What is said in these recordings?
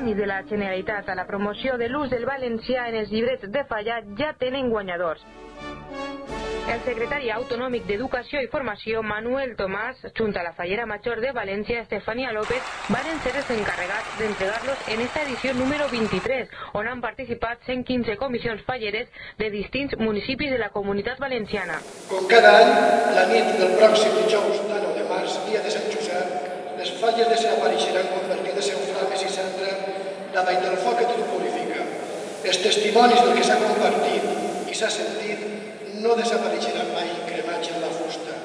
premis de la Generalitat a la promoció de l'ús del valencià en els llibrets de Falla ja tenen guanyadors. El secretari autonòmic d'Educació i Formació, Manuel Tomàs, junt a la fallera major de València, Estefania López, van ser els encarregats d'entregar-los en esta edició número 23, on han participat 115 comissions falleres de distints municipis de la Comunitat Valenciana. Com cada any, la nit del pròxim dijous 9 de març, dia de Sant Josep, les falles desapareixeran convertides en flames i cendra davall del foc que tot purifica. Els testimonis del que s'ha compartit i s'ha sentit no desapareixeran mai cremats en la fusta,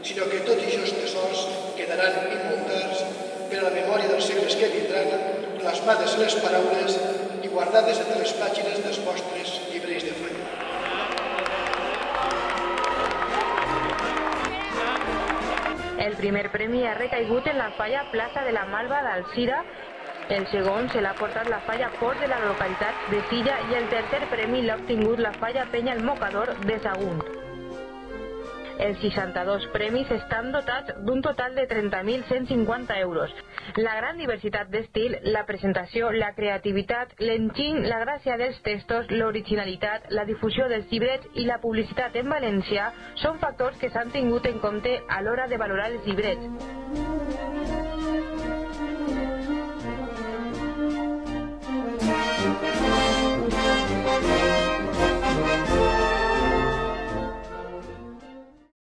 sinó que tots aquests tesors quedaran immortals per a la memòria dels segles que vindran, plasmades en les paraules i guardades entre les pàgines dels vostres llibres de Falla. El primer premi ha recaigut en la falla Plaça de la Malva d'Alzira, el segon se l'ha portat la falla Port de la localitat de Silla i el tercer premi l'ha obtingut la falla Penya el Mocador de Sagunt. Els 62 premis estan dotats d'un total de 30.150 euros. La gran diversitat d'estil, la presentació, la creativitat, l'enginy, la gràcia dels textos, l'originalitat, la difusió dels llibrets i la publicitat en valencià són factors que s'han tingut en compte a l'hora de valorar els llibrets.